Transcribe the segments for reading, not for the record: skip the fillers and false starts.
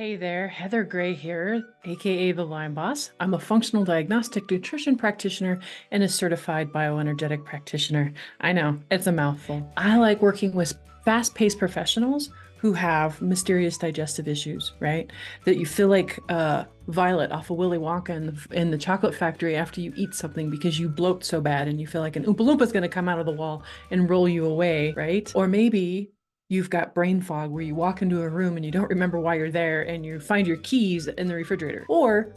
Hey there, Heather Gray here, aka the Lyme Boss. I'm a functional diagnostic nutrition practitioner and a certified bioenergetic practitioner. I know, it's a mouthful. I like working with fast-paced professionals who have mysterious digestive issues, right? That you feel like Violet off of Willy Wonka in the chocolate factory after you eat something because you bloat so bad and you feel like an Oompa Loompa is going to come out of the wall and roll you away, right? Or maybe you've got brain fog where you walk into a room and you don't remember why you're there and you find your keys in the refrigerator. Or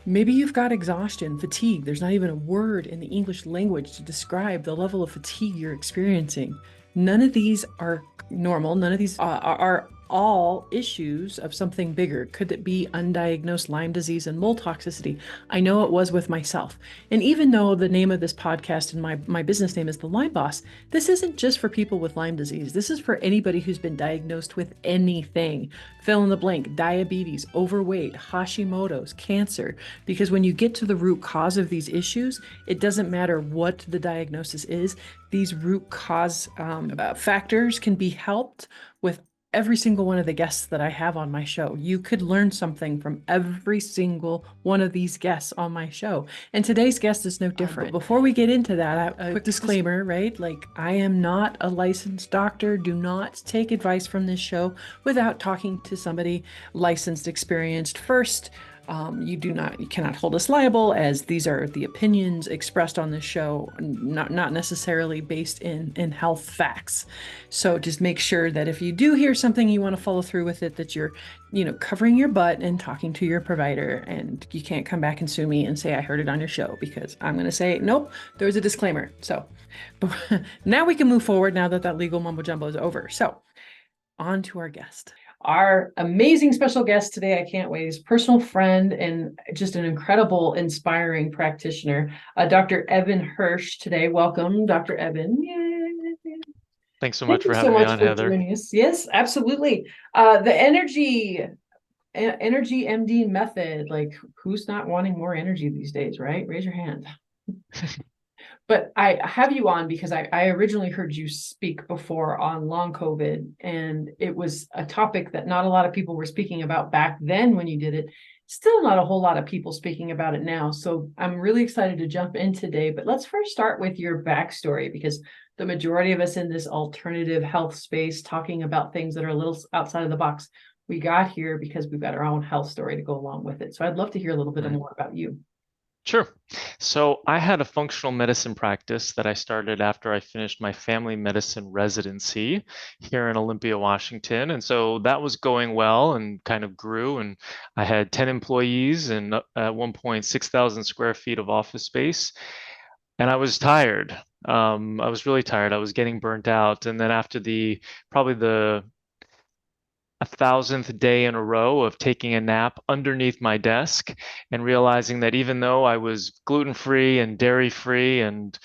maybe you've got exhaustion, fatigue. There's not even a word in the English language to describe the level of fatigue you're experiencing. None of these are normal. None of these are all issues of something bigger. Could it be undiagnosed Lyme disease and mold toxicity? I know it was with myself. And even though the name of this podcast and my business name is The Lyme Boss, this isn't just for people with Lyme disease. This is for anybody who's been diagnosed with anything. Fill in the blank: diabetes, overweight, Hashimoto's, cancer. Because when you get to the root cause of these issues, it doesn't matter what the diagnosis is. These root cause factors can be helped with every single one of the guests that I have on my show. You could learn something from every single one of these guests on my show. And today's guest is no different. But before we get into that, a quick disclaimer, right? Like, I am not a licensed doctor. Do not take advice from this show without talking to somebody licensed, experienced first. You cannot hold us liable, as these are the opinions expressed on this show, not necessarily based in health facts. So just make sure that if you do hear something, you want to follow through with it, that you're, covering your butt and talking to your provider, and you can't come back and sue me and say I heard it on your show, because I'm going to say, nope, there's a disclaimer. So now we can move forward now that legal mumbo jumbo is over. So on to our guest. Our amazing special guest today, I can't wait, is personal friend and just an incredible, inspiring practitioner, Dr. Evan Hirsch today. Welcome, Dr. Evan. Yay. Thanks so much for having me on, Heather. Joining us. Yes, absolutely. The energy MD method, like, who's not wanting more energy these days, right? Raise your hand. But I have you on because I originally heard you speak before on long COVID, and it was a topic that not a lot of people were speaking about back then when you did it. Still not a whole lot of people speaking about it now. So I'm really excited to jump in today. But let's first start with your backstory, because the majority of us in this alternative health space, talking about things that are a little outside of the box, we got here because we've got our own health story to go along with it. So I'd love to hear a little bit more about you. Sure. So I had a functional medicine practice that I started after I finished my family medicine residency here in Olympia, Washington. And so that was going well and kind of grew. And I had 10 employees and at one point 6,000 square feet of office space. And I was tired. I was really tired. I was getting burnt out. And then after probably the 1,000th day in a row of taking a nap underneath my desk and realizing that even though I was gluten-free and dairy-free and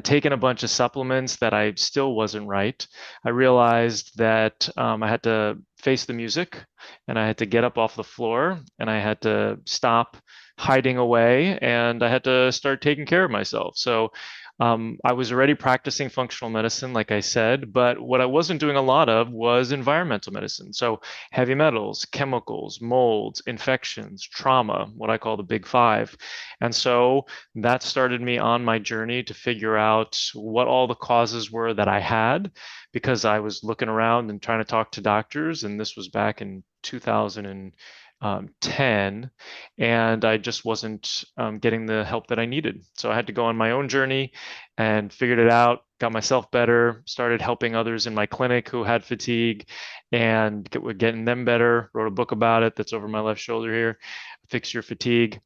taking a bunch of supplements, that I still wasn't right. I realized that I had to face the music, and I had to get up off the floor, and I had to stop hiding away, and I had to start taking care of myself. So I was already practicing functional medicine, like I said, but what I wasn't doing a lot of was environmental medicine. So heavy metals, chemicals, molds, infections, trauma, what I call the big five. And so that started me on my journey to figure out what all the causes were that I had, because I was looking around and trying to talk to doctors. And this was back in 2010, and I just wasn't getting the help that I needed. So I had to go on my own journey and figured it out, got myself better, started helping others in my clinic who had fatigue and getting them better, wrote a book about it that's over my left shoulder here, Fix Your Fatigue.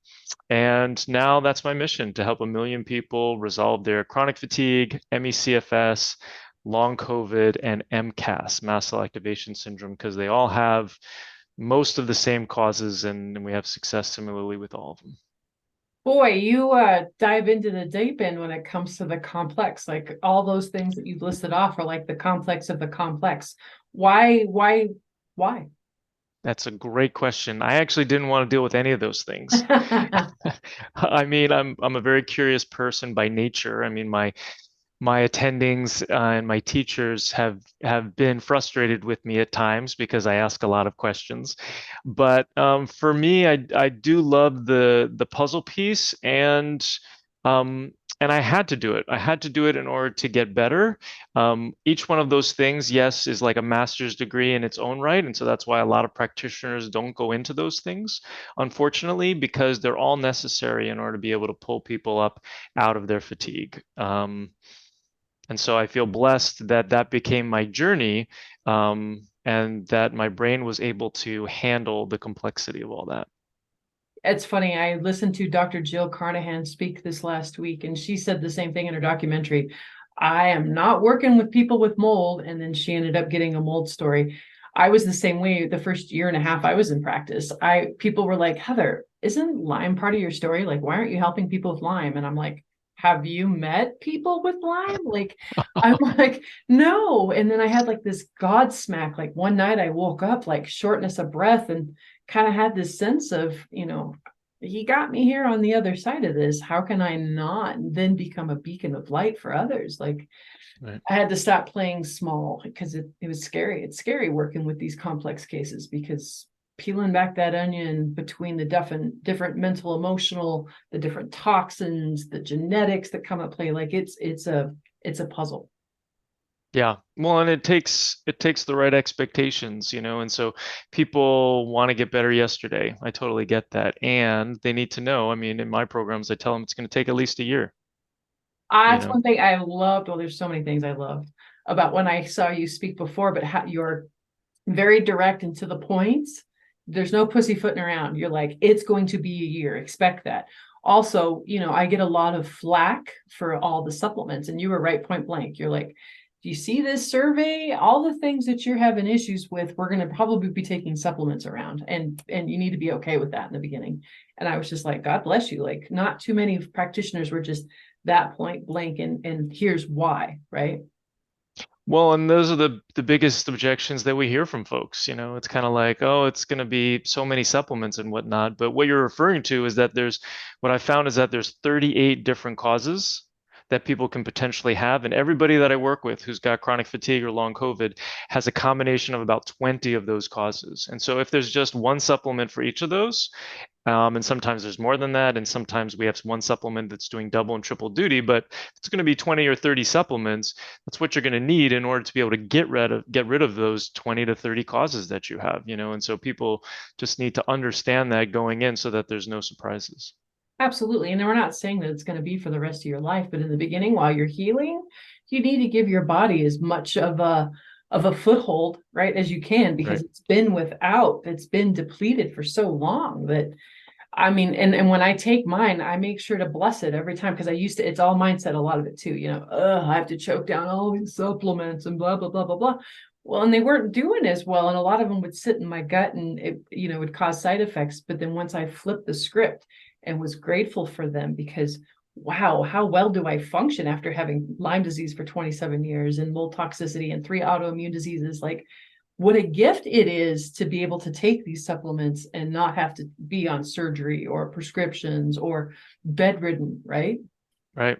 And now that's my mission, to help 1 million people resolve their chronic fatigue, ME/CFS, long COVID, and MCAS, mast cell activation syndrome, because they all have most of the same causes, and we have success similarly with all of them. Boy, you dive into the deep end when it comes to the complex. Like, all those things that you've listed off are like the complex of the complex. Why? That's a great question. I actually didn't want to deal with any of those things. I mean, I'm a very curious person by nature. I mean, my attendings and my teachers have been frustrated with me at times because I ask a lot of questions. But for me, I do love the puzzle piece, um, and I had to do it. I had to do it in order to get better. Each one of those things, yes, is like a master's degree in its own right, and so that's why a lot of practitioners don't go into those things, unfortunately, because they're all necessary in order to be able to pull people up out of their fatigue. And so I feel blessed that that became my journey, and that my brain was able to handle the complexity of all that. It's funny. I listened to Dr. Jill Carnahan speak this last week, and she said the same thing in her documentary. I am not working with people with mold. And then she ended up getting a mold story. I was the same way the first year and a half I was in practice. People were like, Heather, isn't Lyme part of your story? Like, why aren't you helping people with Lyme? And I'm like, have you met people with Lyme? Like, I'm like, no. And then I had like this Godsmack. Like one night I woke up like shortness of breath and kind of had this sense of, he got me here on the other side of this. How can I not then become a beacon of light for others? Like, Right. I had to stop playing small because it was scary. It's scary working with these complex cases because peeling back that onion between the different mental, emotional, the different toxins, the genetics that come at play, like it's a puzzle. Yeah. Well, and it takes the right expectations, and so people want to get better yesterday. I totally get that. And they need to know, I mean, in my programs, I tell them it's going to take at least a year, you That's know. one thing I loved. Well, there's so many things I loved about when I saw you speak before, but how you're very direct and to the point. There's no pussyfooting around. You're like, it's going to be a year. Expect that. Also, I get a lot of flack for all the supplements, and you were right point blank. You're like, do you see this survey? All the things that you're having issues with, we're going to probably be taking supplements around, and you need to be okay with that in the beginning. And I was just like, God bless you. Like, not too many practitioners were just that point blank, and here's why, right? Well, and those are the biggest objections that we hear from folks. It's kind of like, oh, it's going to be so many supplements and whatnot. But what you're referring to is that what I found is that there's 38 different causes that people can potentially have. And everybody that I work with who's got chronic fatigue or long COVID has a combination of about 20 of those causes. And so if there's just one supplement for each of those, and sometimes there's more than that, and sometimes we have one supplement that's doing double and triple duty, but it's going to be 20 or 30 supplements. That's what you're going to need in order to be able to get rid of those 20 to 30 causes that you have, and so people just need to understand that going in so that there's no surprises. Absolutely. And we're not saying that it's going to be for the rest of your life, but in the beginning, while you're healing, you need to give your body as much of a foothold, right, as you can, because Right. it's been depleted for so long that I mean, and when I take mine, I make sure to bless it every time because it's all mindset, a lot of it too, I have to choke down all these supplements and blah, blah, blah, blah, blah. Well, and they weren't doing as well. And a lot of them would sit in my gut and it, would cause side effects. But then once I flipped the script and was grateful for them because wow, how well do I function after having Lyme disease for 27 years and mold toxicity and 3 autoimmune diseases? Like, what a gift it is to be able to take these supplements and not have to be on surgery or prescriptions or bedridden, right? Right.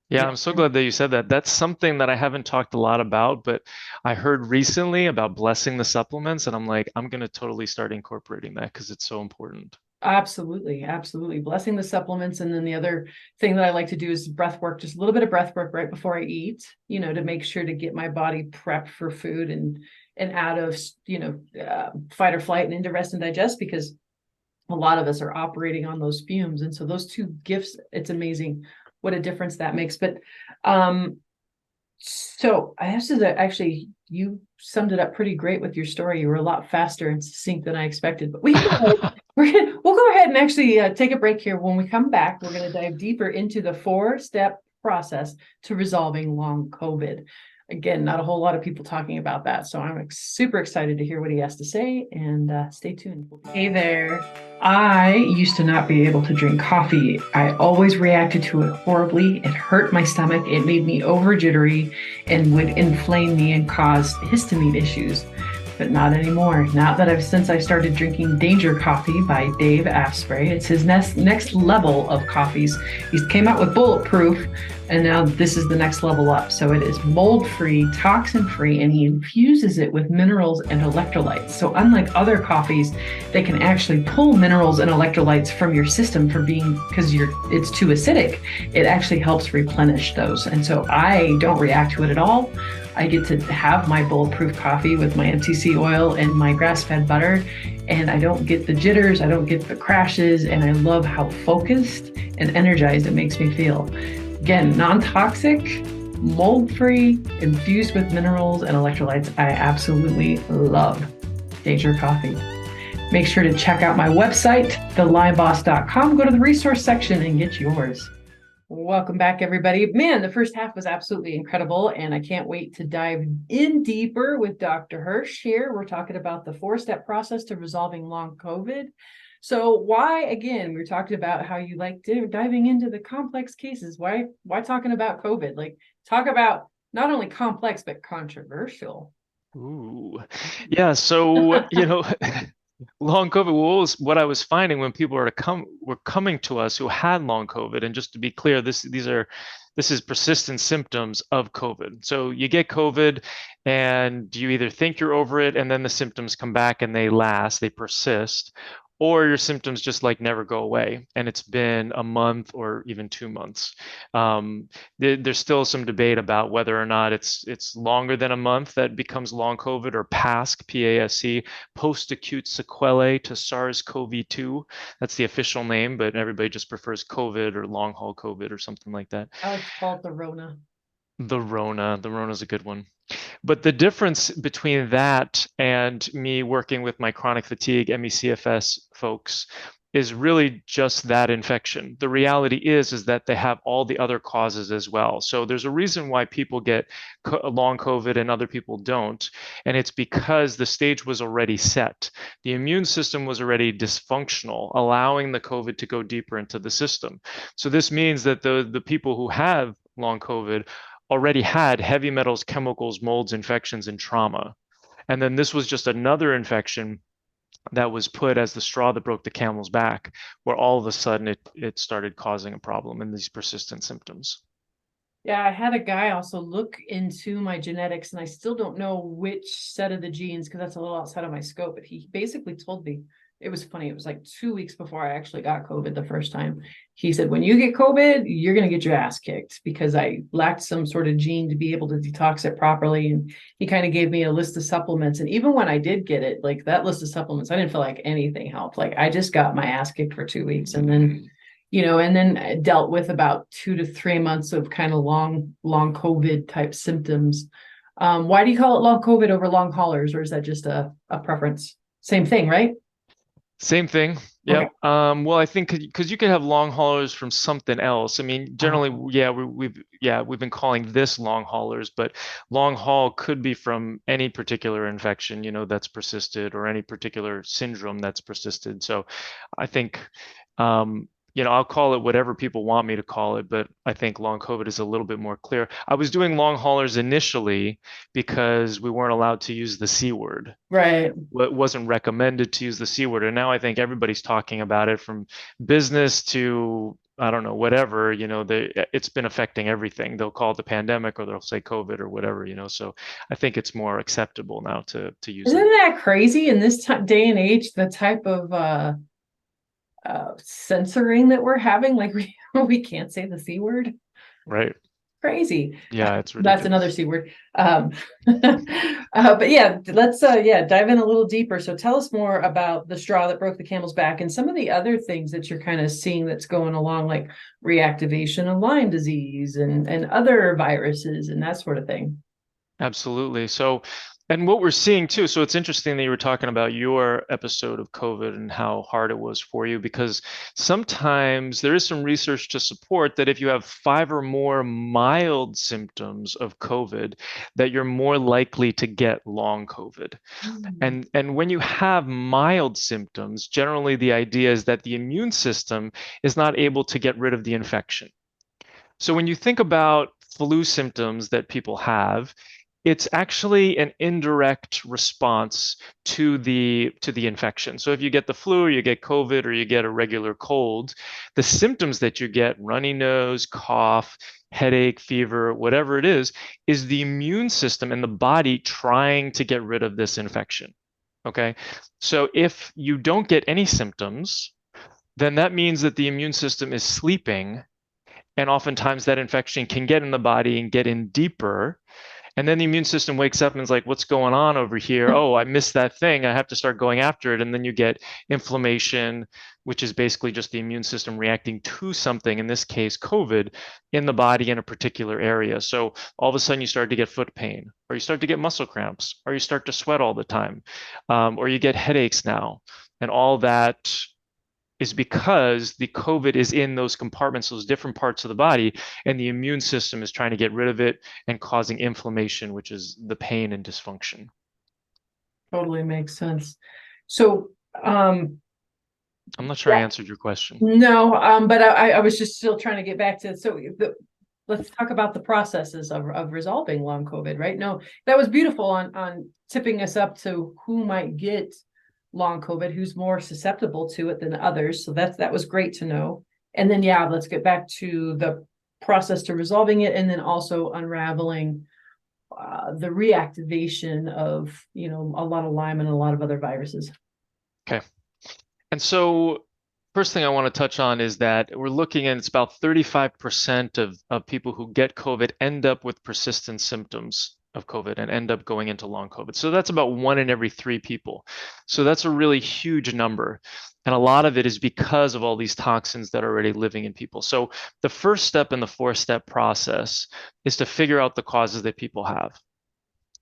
Yeah, Yeah. I'm so glad that you said that. That's something that I haven't talked a lot about, but I heard recently about blessing the supplements, and I'm like, I'm going to totally start incorporating that because it's so important. Absolutely. Absolutely. Blessing the supplements. And then the other thing that I like to do is breath work, just a little bit of breath work right before I eat, to make sure to get my body prepped for food and out of, fight or flight and into rest and digest because a lot of us are operating on those fumes. And so those two gifts, it's amazing what a difference that makes. But so I have to actually, you summed it up pretty great with your story. You were a lot faster and succinct than I expected, but we'll go ahead and actually take a break here. When we come back, we're going to dive deeper into the 4-step process to resolving long COVID. Again, not a whole lot of people talking about that. So I'm super excited to hear what he has to say and stay tuned. Hey there. I used to not be able to drink coffee. I always reacted to it horribly. It hurt my stomach. It made me over jittery and would inflame me and cause histamine issues. but not anymore. Not that since I started drinking Danger Coffee by Dave Asprey. It's his next level of coffees. He came out with Bulletproof, and now this is the next level up. So it is mold-free, toxin-free, and he infuses it with minerals and electrolytes. So unlike other coffees, they can actually pull minerals and electrolytes from your system because it's too acidic. It actually helps replenish those. And so I don't react to it at all. I get to have my bulletproof coffee with my MCC oil and my grass-fed butter, and I don't get the jitters, I don't get the crashes, and I love how focused and energized it makes me feel. Again, non-toxic, mold-free, infused with minerals and electrolytes. I absolutely love Danger Coffee. Make sure to check out my website, thelymeboss.com. Go to the resource section and get yours. Welcome back, everybody. Man, the first half was absolutely incredible, and I can't wait to dive in deeper with Dr. Hirsch here. We're talking about the 4-step process to resolving long COVID. So why, again, we were talking about how you like diving into the complex cases. Why talking about COVID? Like, talk about not only complex, but controversial. Ooh, yeah. So, long COVID, what I was finding when people were coming to us who had long COVID, and just to be clear, this is persistent symptoms of COVID. So you get COVID and you either think you're over it and then the symptoms come back and they persist, or your symptoms just like never go away. And it's been a month or even 2 months. There's still some debate about whether or not it's longer than a month that becomes long COVID, or PASC, P-A-S-C, post-acute sequelae to SARS-CoV-2. That's the official name, but everybody just prefers COVID or long haul COVID or something like that. I like to call it the Rona. The Rona's a good one. But the difference between that and me working with my chronic fatigue MECFS folks is really just that infection. The reality is that they have all the other causes as well. So there's a reason why people get long COVID and other people don't. And it's because the stage was already set. The immune system was already dysfunctional, allowing the COVID to go deeper into the system. So this means that the people who have long COVID already had heavy metals, chemicals, molds, infections, and trauma. And then this was just another infection that was put as the straw that broke the camel's back, where all of a sudden it started causing a problem and these persistent symptoms. Yeah, I had a guy also look into my genetics, and I still don't know which set of the genes because that's a little outside of my scope. But he basically told me, it was funny. It was like 2 weeks before I actually got COVID the first time. He said, when you get COVID, you're going to get your ass kicked because I lacked some sort of gene to be able to detox it properly. And he kind of gave me a list of supplements. And even when I did get it, like that list of supplements, I didn't feel like anything helped. Like I just got my ass kicked for 2 weeks. And then and then dealt with about 2 to 3 months of kind of long COVID type symptoms. Why do you call it long COVID over long haulers, or is that just a preference? Same thing, right? Same thing. Yep. Okay. Well, I think because you could have long haulers from something else. I mean, generally, we've been calling this long haulers, but long haul could be from any particular infection, that's persisted, or any particular syndrome that's persisted. So, I think, I'll call it whatever people want me to call it, but I think long COVID is a little bit more clear. I was doing long haulers initially because we weren't allowed to use the C word. Right. It wasn't recommended to use the C word. And now I think everybody's talking about it, from business to, I don't know, whatever, it's been affecting everything. They'll call it the pandemic, or they'll say COVID or whatever, so I think it's more acceptable now to use Isn't it. that crazy in this day and age, the type of censoring that we're having? Like we can't say the C word. Right. Crazy. Yeah, it's ridiculous. That's another C word. But yeah, let's dive in a little deeper. So tell us more about the straw that broke the camel's back and some of the other things that you're kind of seeing that's going along, like reactivation of Lyme disease and other viruses and that sort of thing. Absolutely. So, and what we're seeing too, so it's interesting that you were talking about your episode of COVID and how hard it was for you, because sometimes there is some research to support that if you have 5 or more mild symptoms of COVID, that you're more likely to get long COVID. And when you have mild symptoms, generally the idea is that the immune system is not able to get rid of the infection. So when you think about flu symptoms that people have, it's actually an indirect response to the infection. So if you get the flu or you get COVID or you get a regular cold, the symptoms that you get, runny nose, cough, headache, fever, whatever it is the immune system and the body trying to get rid of this infection. Okay. So if you don't get any symptoms, then that means that the immune system is sleeping. And oftentimes that infection can get in the body and get in deeper. And then the immune system wakes up and is like, what's going on over here? Oh, I missed that thing. I have to start going after it. And then you get inflammation, which is basically just the immune system reacting to something, in this case, COVID, in the body in a particular area. So all of a sudden you start to get foot pain, or you start to get muscle cramps, or you start to sweat all the time, or you get headaches now. And all that is because the COVID is in those compartments, those different parts of the body, and the immune system is trying to get rid of it and causing inflammation, which is the pain and dysfunction. Totally makes sense. So, I'm not sure I answered your question. no, but I was just still trying to get back to, let's talk about the processes of resolving long COVID, right? No, that was beautiful on tipping us up to who might get long COVID, who's more susceptible to it than others. So that was great to know. And then, yeah, let's get back to the process to resolving it, and then also unraveling the reactivation of, a lot of Lyme and a lot of other viruses. Okay. And so first thing I want to touch on is that we're looking at, it's about 35% of people who get COVID end up with persistent symptoms of COVID and end up going into long COVID. So that's about 1 in every 3 people. So that's a really huge number. And a lot of it is because of all these toxins that are already living in people. So the first step in the 4-step process is to figure out the causes that people have.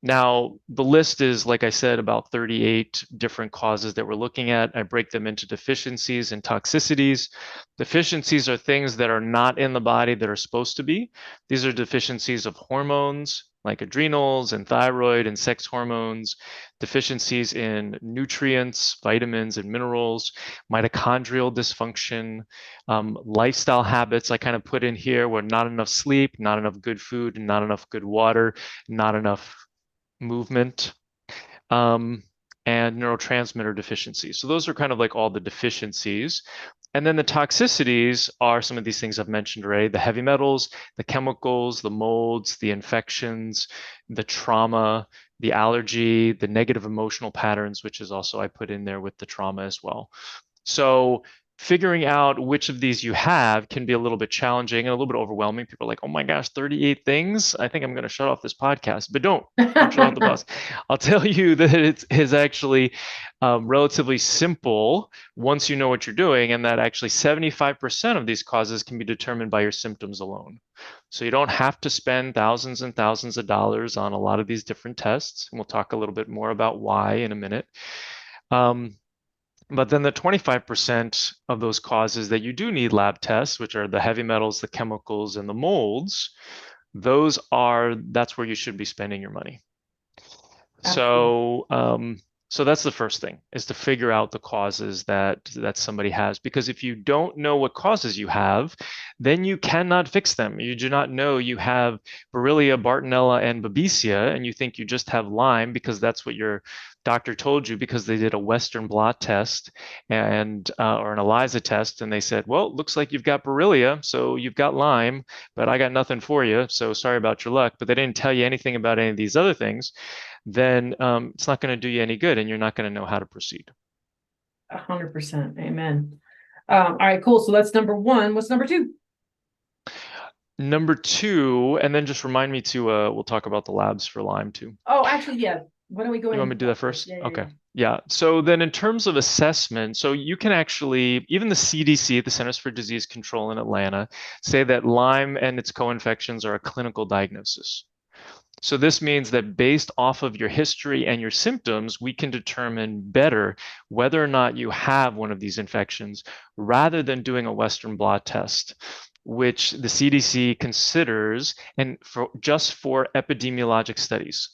Now, the list is, like I said, about 38 different causes that we're looking at. I break them into deficiencies and toxicities. Deficiencies are things that are not in the body that are supposed to be. These are deficiencies of hormones like adrenals and thyroid and sex hormones, deficiencies in nutrients, vitamins and minerals, mitochondrial dysfunction, lifestyle habits I kind of put in here where not enough sleep, not enough good food, not enough good water, not enough movement, and neurotransmitter deficiencies. So those are kind of like all the deficiencies. And then the toxicities are some of these things I've mentioned already: the heavy metals, the chemicals, the molds, the infections, the trauma, the allergy, the negative emotional patterns, which is also I put in there with the trauma as well. So figuring out which of these you have can be a little bit challenging and a little bit overwhelming. People are like, oh my gosh, 38 things. I think I'm going to shut off this podcast, but don't shut off the bus. I'll tell you that it is actually relatively simple once you know what you're doing, and that actually 75% of these causes can be determined by your symptoms alone. So you don't have to spend thousands and thousands of dollars on a lot of these different tests. And we'll talk a little bit more about why in a minute. But then the 25% of those causes that you do need lab tests, which are the heavy metals, the chemicals, and the molds, that's where you should be spending your money. So, so that's the first thing, is to figure out the causes that somebody has. Because if you don't know what causes you have, then you cannot fix them. You do not know you have Borrelia, Bartonella, and Babesia, and you think you just have Lyme because that's what your doctor told you because they did a Western blot test and or an ELISA test, and they said, well, it looks like you've got Borrelia, so you've got Lyme, but I got nothing for you, so sorry about your luck. But they didn't tell you anything about any of these other things. Then it's not going to do you any good, and you're not going to know how to proceed. 100%. Amen. All right, cool. So that's number 1. What's number 2? Number 2, and then just remind me to, we'll talk about the labs for Lyme too. Oh, actually, yeah. Why don't we go ahead? You want me to do that first? Yeah, okay. Yeah. So then in terms of assessment, so you can actually, even the CDC, the Centers for Disease Control in Atlanta, say that Lyme and its co-infections are a clinical diagnosis. So this means that based off of your history and your symptoms, we can determine better whether or not you have one of these infections rather than doing a Western blot test, which the CDC considers and just for epidemiologic studies.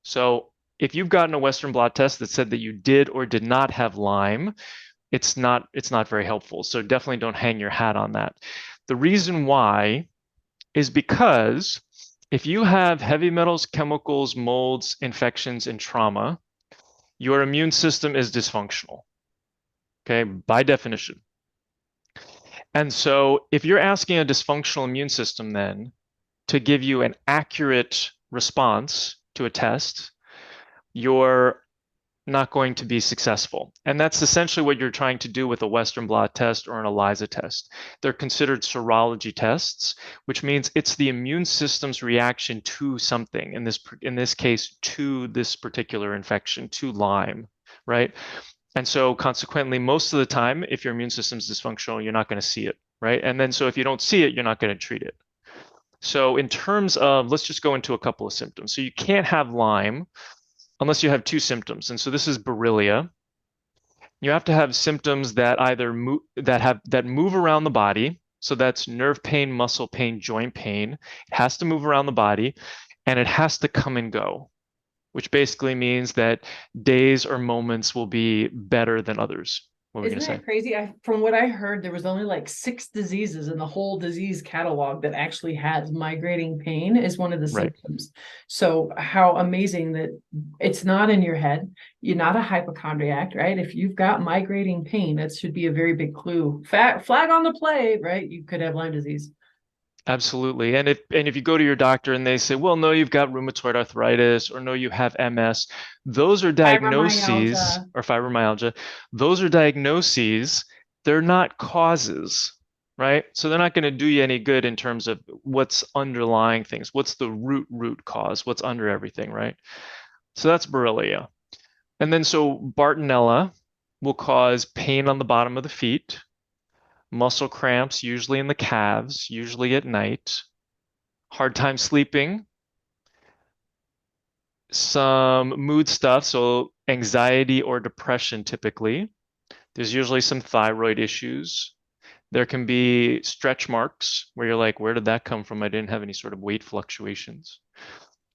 So if you've gotten a Western blot test that said that you did or did not have Lyme, it's not very helpful. So definitely don't hang your hat on that. The reason why is because If you have heavy metals, chemicals, molds, infections, and trauma, your immune system is dysfunctional, okay, by definition. And so if you're asking a dysfunctional immune system then to give you an accurate response to a test, you're not going to be successful. And that's essentially what you're trying to do with a Western blot test or an ELISA test. They're considered serology tests, which means it's the immune system's reaction to something, in this case, to this particular infection, to Lyme, right? And so consequently, most of the time, if your immune system's dysfunctional, you're not going to see it, right? And then so if you don't see it, you're not going to treat it. So in terms of, let's just go into a couple of symptoms. So you can't have Lyme unless you have two symptoms. And so this is Borrelia. You have to have symptoms that either move around the body. So that's nerve pain, muscle pain, joint pain. It has to move around the body, and it has to come and go, which basically means that days or moments will be better than others. What were we Isn't going to say? that crazy? From what I heard, there was only like 6 diseases in the whole disease catalog that actually has migrating pain as one of the Right. symptoms. So how amazing that it's not in your head. You're not a hypochondriac, right? If you've got migrating pain, that should be a very big clue. Flag on the play, right? You could have Lyme disease. Absolutely. And if you go to your doctor and they say, well, no, you've got rheumatoid arthritis, or no, you have MS, those are diagnoses, Fibromyalgia. or fibromyalgia. Those are diagnoses. They're not causes, right? So they're not going to do you any good in terms of what's underlying things. What's the root cause? What's under everything, right? So that's Borrelia. And then so Bartonella will cause pain on the bottom of the feet, muscle cramps, usually in the calves, usually at night, hard time sleeping, some mood stuff, so anxiety or depression typically. There's usually some thyroid issues. There can be stretch marks where you're like, where did that come from? I didn't have any sort of weight fluctuations.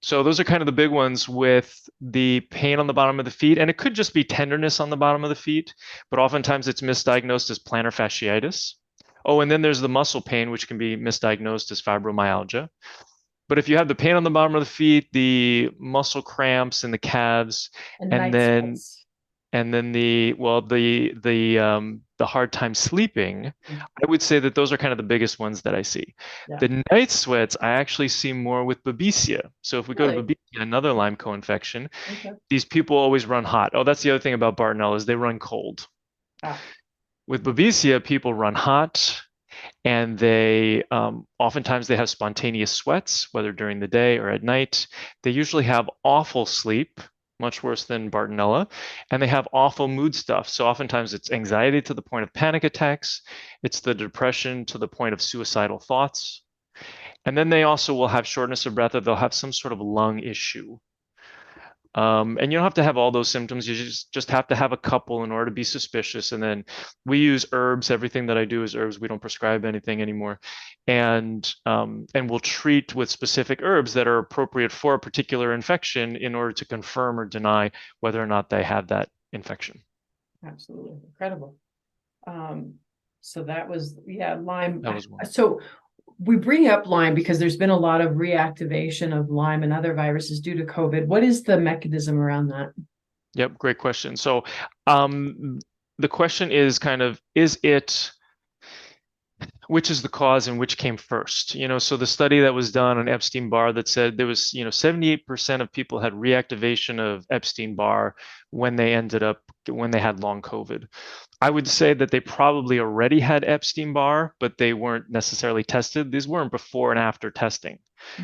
So those are kind of the big ones with the pain on the bottom of the feet. And it could just be tenderness on the bottom of the feet, but oftentimes it's misdiagnosed as plantar fasciitis. Oh, and then there's the muscle pain, which can be misdiagnosed as fibromyalgia. But if you have the pain on the bottom of the feet, the muscle cramps in the calves, And and night then sweats. the hard time sleeping, I would say that those are kind of the biggest ones that I see. Yeah. The night sweats I actually see more with Babesia. So if we go to Really? Babesia, another Lyme co-infection, Okay. these people always run hot. Oh, that's the other thing about Bartonella is they run cold. Ah, With Babesia, people run hot, and they oftentimes they have spontaneous sweats, whether during the day or at night. They usually have awful sleep, much worse than Bartonella, and they have awful mood stuff. So oftentimes it's anxiety to the point of panic attacks, it's the depression to the point of suicidal thoughts, and then they also will have shortness of breath, or they'll have some sort of lung issue. And you don't have to have all those symptoms. You just have to have a couple in order to be suspicious. And then we use herbs. Everything that I do is herbs. We don't prescribe anything anymore. And we'll treat with specific herbs that are appropriate for a particular infection in order to confirm or deny whether or not they have that infection. absolutely. Incredible. So that was, yeah, Lyme. That was one. So we bring up Lyme because there's been a lot of reactivation of Lyme and other viruses due to COVID. What is the mechanism around that? Yep, great question. So the question is kind of, which is the cause and which came first? So the study that was done on Epstein-Barr that said there was, 78% of people had reactivation of Epstein-Barr when they had long COVID. I would say that they probably already had Epstein-Barr, but they weren't necessarily tested. These weren't before and after testing,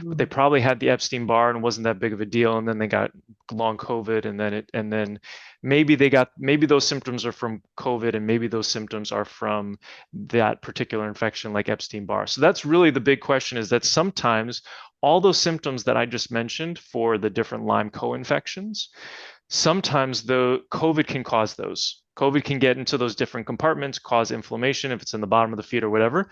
but they probably had the Epstein-Barr and it wasn't that big of a deal. And then they got long COVID, and then maybe those symptoms are from COVID, and maybe those symptoms are from that particular infection, like Epstein-Barr. So that's really the big question: is that sometimes all those symptoms that I just mentioned for the different Lyme co-infections, sometimes the COVID can cause those. COVID can get into those different compartments, cause inflammation if it's in the bottom of the feet or whatever.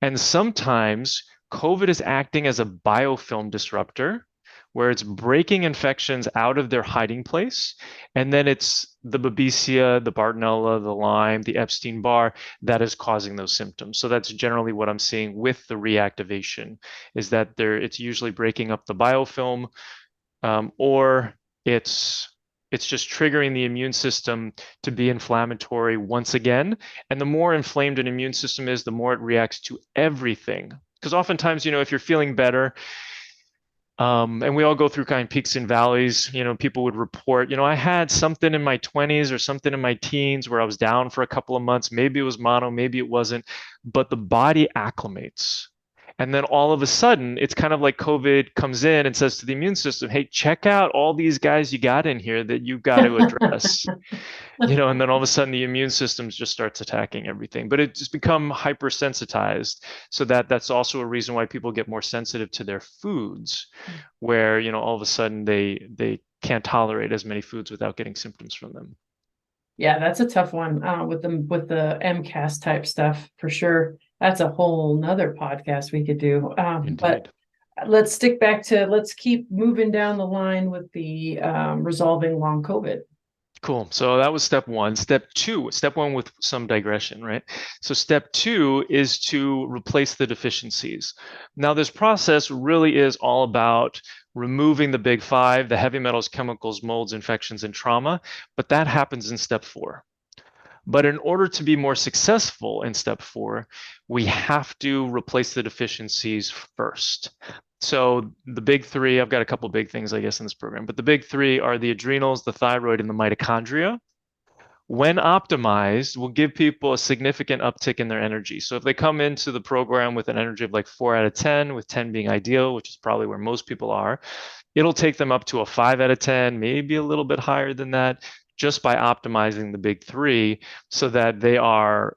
And sometimes COVID is acting as a biofilm disruptor, where it's breaking infections out of their hiding place. And then it's the Babesia, the Bartonella, the Lyme, the Epstein-Barr that is causing those symptoms. So that's generally what I'm seeing with the reactivation, is that it's usually breaking up the biofilm, or it's just triggering the immune system to be inflammatory once again. And the more inflamed an immune system is, the more it reacts to everything. Because oftentimes, if you're feeling better, and we all go through kind of peaks and valleys, people would report, I had something in my 20s or something in my teens where I was down for a couple of months. Maybe it was mono, maybe it wasn't, but the body acclimates. And then all of a sudden, it's kind of like COVID comes in and says to the immune system, hey, check out all these guys you got in here that you've got to address. And then all of a sudden the immune system just starts attacking everything. But it's become hypersensitized. So that's also a reason why people get more sensitive to their foods, where, all of a sudden they can't tolerate as many foods without getting symptoms from them. Yeah, that's a tough one with the MCAS type stuff for sure. That's a whole nother podcast we could do. But let's keep moving down the line with the resolving long COVID. Cool. So that was step one. Step one with some digression, right? So step two is to replace the deficiencies. Now, this process really is all about removing the big five, the heavy metals, chemicals, molds, infections, and trauma, but that happens in step four. But in order to be more successful in step four, we have to replace the deficiencies first. So the big three, I've got a couple big things, I guess, in this program, but the big three are the adrenals, the thyroid, and the mitochondria. When optimized, will give people a significant uptick in their energy. So if they come into the program with an energy of like 4 out of 10, with 10 being ideal, which is probably where most people are, it'll take them up to a 5 out of 10, maybe a little bit higher than that, just by optimizing the big three, so that they're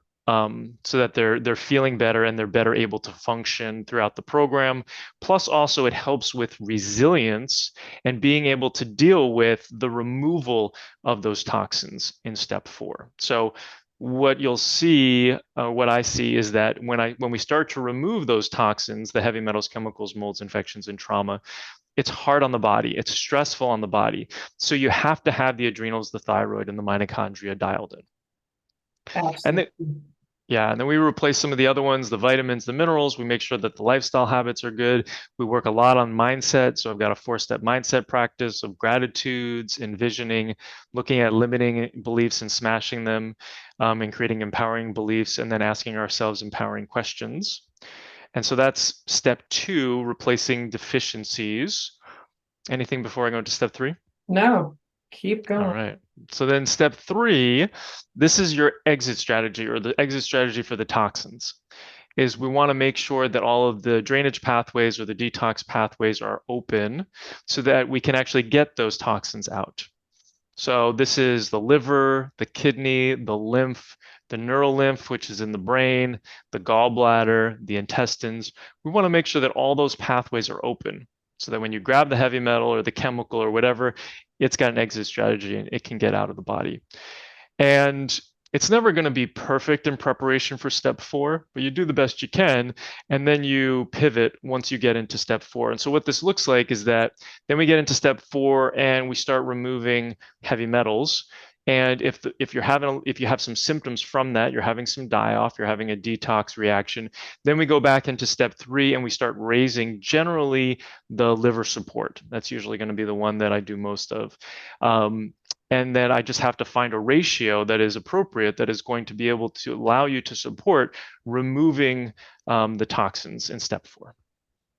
feeling better and they're better able to function throughout the program. Plus, also it helps with resilience and being able to deal with the removal of those toxins in step four. So what you'll see, what I see, is that when we start to remove those toxins, the heavy metals, chemicals, molds, infections, and trauma, it's hard on the body. It's stressful on the body. So you have to have the adrenals, the thyroid, and the mitochondria dialed in. Absolutely. And then we replace some of the other ones, the vitamins, the minerals. We make sure that the lifestyle habits are good. We work a lot on mindset. So I've got a 4-step mindset practice of gratitudes, envisioning, looking at limiting beliefs and smashing them, and creating empowering beliefs, and then asking ourselves empowering questions. And so that's step two, replacing deficiencies. Anything before I go into step three? No, keep going. All right. So then step three, this is your exit strategy, or the exit strategy for the toxins, is we want to make sure that all of the drainage pathways or the detox pathways are open so that we can actually get those toxins out. So this is the liver, the kidney, the lymph, the neural lymph, which is in the brain, the gallbladder, the intestines. We want to make sure that all those pathways are open so that when you grab the heavy metal or the chemical or whatever, it's got an exit strategy and it can get out of the body. And it's never going to be perfect in preparation for step four, but you do the best you can, and then you pivot once you get into step four. And so what this looks like is that then we get into step four and we start removing heavy metals. And if you have some symptoms from that, you're having some die-off, you're having a detox reaction, then we go back into step three and we start raising generally the liver support. That's usually going to be the one that I do most of. And then I just have to find a ratio that is appropriate, that is going to be able to allow you to support removing the toxins in step four.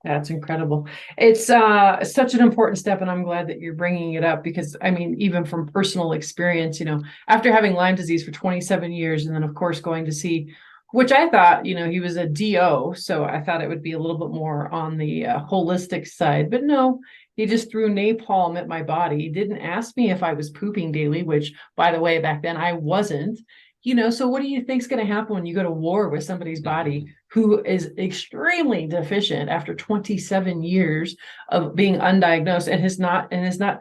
That's incredible. It's such an important step, and I'm glad that you're bringing it up because, I mean, even from personal experience, after having Lyme disease for 27 years, and then, of course, going to see, which I thought, he was a DO, so I thought it would be a little bit more on the holistic side, but no, he just threw napalm at my body. He didn't ask me if I was pooping daily, which, by the way, back then I wasn't. So what do you think's going to happen when you go to war with somebody's body who is extremely deficient after 27 years of being undiagnosed and is not,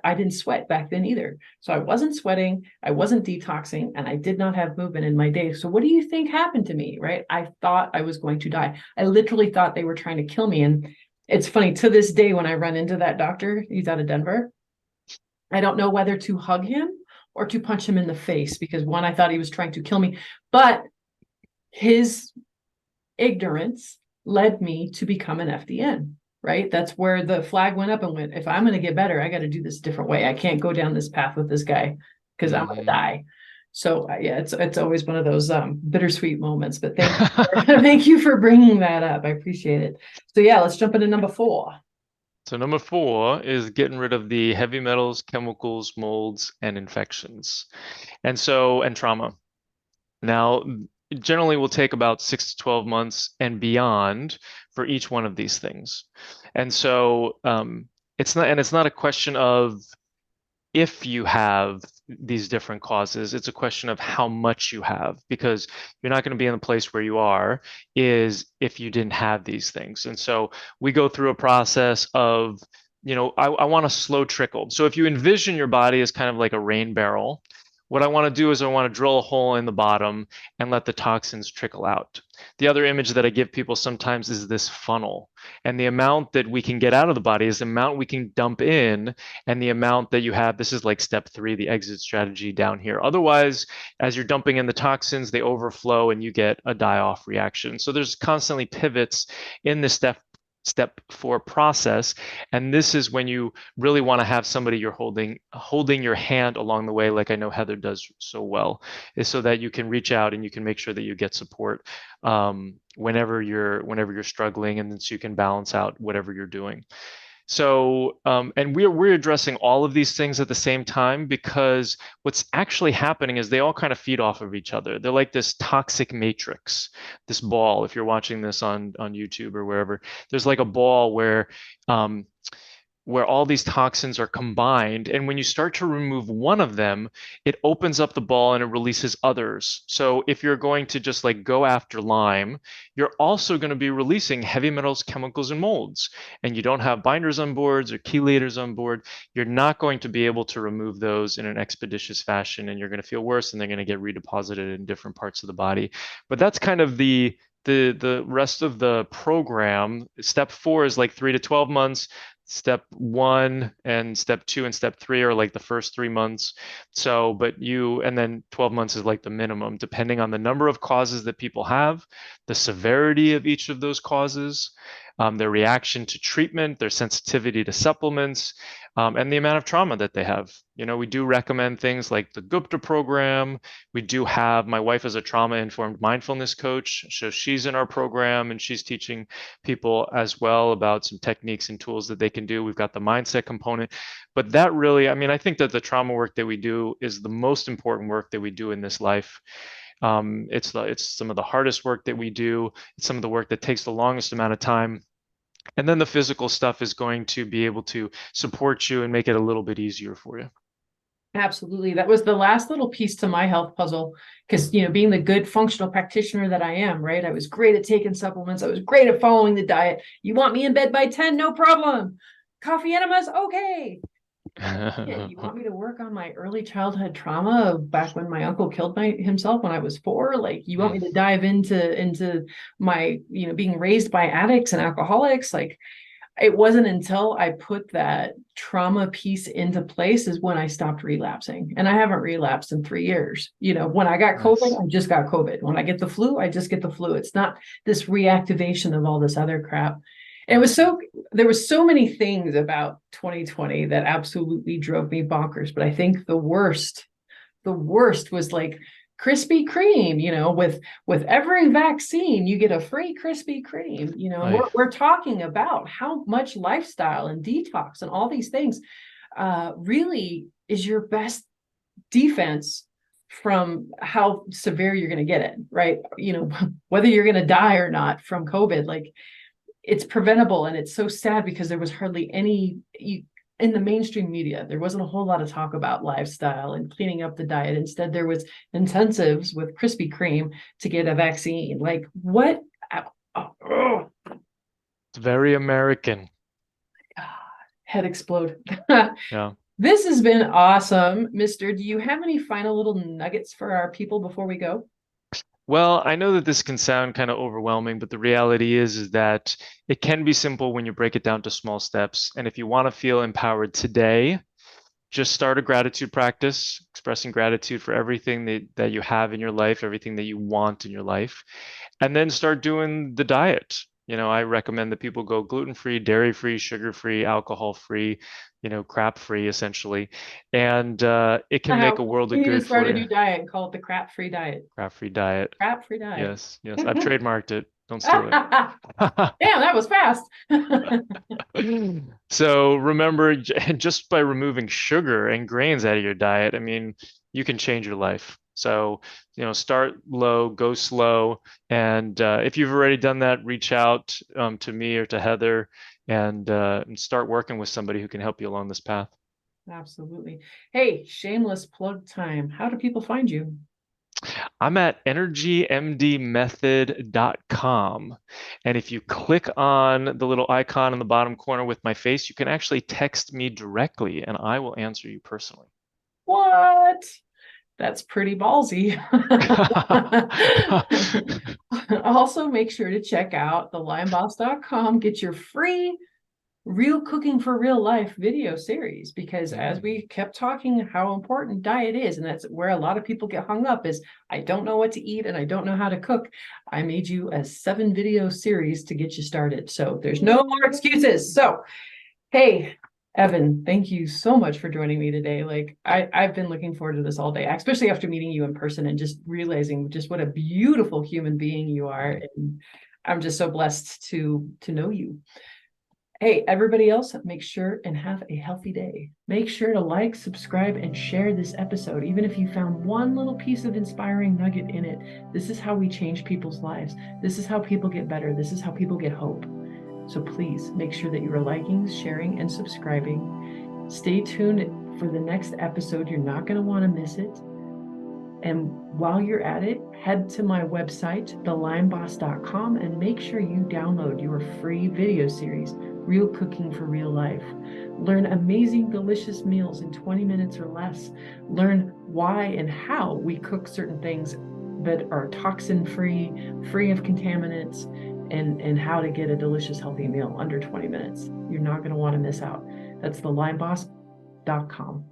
I didn't sweat back then either. So I wasn't sweating, I wasn't detoxing, and I did not have movement in my day. So what do you think happened to me, right? I thought I was going to die. I literally thought they were trying to kill me. And It's funny to this day when I run into that doctor, he's out of Denver. I don't know whether to hug him or to punch him in the face because one, I thought he was trying to kill me, but his ignorance led me to become an FDN, right? That's where the flag went up and went, if I'm going to get better, I got to do this a different way. I can't go down this path with this guy because I'm going to die. So yeah, it's always one of those bittersweet moments, but thank you for bringing that up. I appreciate it. So yeah, let's jump into number 4. So number 4 is getting rid of the heavy metals, chemicals, molds, and infections. And trauma. Now, it generally will take about 6 to 12 months and beyond for each one of these things. And so it's not a question of if you have these different causes, it's a question of how much you have, because you're not going to be in the place where you are is if you didn't have these things. And so we go through a process of, I want a slow trickle. So if you envision your body as kind of like a rain barrel, what I want to do is I want to drill a hole in the bottom and let the toxins trickle out. The other image that I give people sometimes is this funnel. And the amount that we can get out of the body is the amount we can dump in, and the amount that you have. This is like step 3, the exit strategy down here. Otherwise, as you're dumping in the toxins, they overflow and you get a die-off reaction. So there's constantly pivots in the step 4 process, and this is when you really want to have somebody you're holding your hand along the way, like I know Heather does so well, is so that you can reach out and you can make sure that you get support whenever you're struggling, and then so you can balance out whatever you're doing. So, and we're addressing all of these things at the same time, because what's actually happening is they all kind of feed off of each other. They're like this toxic matrix, this ball. If you're watching this on YouTube or wherever, there's like a ball where all these toxins are combined. And when you start to remove one of them, it opens up the ball and it releases others. So if you're going to just like go after Lyme, you're also going to be releasing heavy metals, chemicals, and molds. And you don't have binders on boards or chelators on board, you're not going to be able to remove those in an expeditious fashion. And you're going to feel worse, and they're going to get redeposited in different parts of the body. But that's kind of the rest of the program. Step 4 is like 3 to 12 months. Step 1 and step 2 and step 3 are like the first 3 months. So, and then 12 months is like the minimum, depending on the number of causes that people have, the severity of each of those causes, their reaction to treatment, their sensitivity to supplements, and the amount of trauma that they have. We do recommend things like the Gupta program. We do have, my wife is a trauma-informed mindfulness coach, so she's in our program and she's teaching people as well about some techniques and tools that they can do. We've got the mindset component, but that really, I think that the trauma work that we do is the most important work that we do in this life. It's some of the hardest work that we do. It's some of the work that takes the longest amount of time. And then the physical stuff is going to be able to support you and make it a little bit easier for you. Absolutely. That was the last little piece to my health puzzle because, being the good functional practitioner that I am, right? I was great at taking supplements. I was great at following the diet. You want me in bed by 10? No problem. Coffee enemas? Okay. Yeah, you want me to work on my early childhood trauma back when my uncle killed himself when I was 4? Like, you want me to dive into my, being raised by addicts and alcoholics? Like, it wasn't until I put that trauma piece into place is when I stopped relapsing. And I haven't relapsed in 3 years. When I got COVID, Nice. I just got COVID. When I get the flu, I just get the flu. It's not this reactivation of all this other crap. And there was so many things about 2020 that absolutely drove me bonkers. But I think the worst was like Krispy Kreme, with every vaccine, you get a free Krispy Kreme, and we're talking about how much lifestyle and detox and all these things really is your best defense from how severe you're going to get it, right? Whether you're going to die or not from COVID, like, it's preventable. And it's so sad because there was hardly any in the mainstream media. There wasn't a whole lot of talk about lifestyle and cleaning up the diet. Instead, there was intensives with Krispy Kreme to get a vaccine. Like, what? Oh, It's very American. God, head explode. Yeah. This has been awesome, Mister. Do you have any final little nuggets for our people before we go? Well, I know that this can sound kind of overwhelming, but the reality is that it can be simple when you break it down to small steps. And if you want to feel empowered today, just start a gratitude practice, expressing gratitude for everything that you have in your life, everything that you want in your life, and then start doing the diet. I recommend that people go gluten-free, dairy-free, sugar-free, alcohol-free, crap-free essentially. And it can make a world We of need to good start for a you. new diet and call it the crap-free diet. Crap-free diet. Crap-free diet. Yes, yes. I've trademarked it. Don't steal it. Damn, that was fast. So remember, just by removing sugar and grains out of your diet, I mean, you can change your life. So, start low, go slow. And if you've already done that, reach out to me or to Heather and start working with somebody who can help you along this path. Absolutely. Hey, shameless plug time. How do people find you? I'm at energymdmethod.com. And if you click on the little icon in the bottom corner with my face, you can actually text me directly and I will answer you personally. What? That's pretty ballsy. Also, make sure to check out the limeboss.com. Get your free Real Cooking for Real Life video series, because as we kept talking how important diet is, and that's where a lot of people get hung up, is I don't know what to eat and I don't know how to cook. I made you a 7-video series to get you started, so there's no more excuses. So hey, Evan, thank you so much for joining me today. Like I've been looking forward to this all day, especially after meeting you in person and just realizing just what a beautiful human being you are. And I'm just so blessed to know you. Hey, everybody else, make sure and have a healthy day. Make sure to like, subscribe, and share this episode, even if you found one little piece of inspiring nugget in it. This is how we change people's lives. This is how people get better. This is how people get hope. So please make sure that you are liking, sharing, and subscribing. Stay tuned for the next episode. You're not going to want to miss it. And while you're at it, head to my website, thelimeboss.com, and make sure you download your free video series, Real Cooking for Real Life. Learn amazing, delicious meals in 20 minutes or less. Learn why and how we cook certain things that are toxin-free, free of contaminants, and how to get a delicious, healthy meal under 20 minutes. You're not going to want to miss out. That's thelimeboss.com.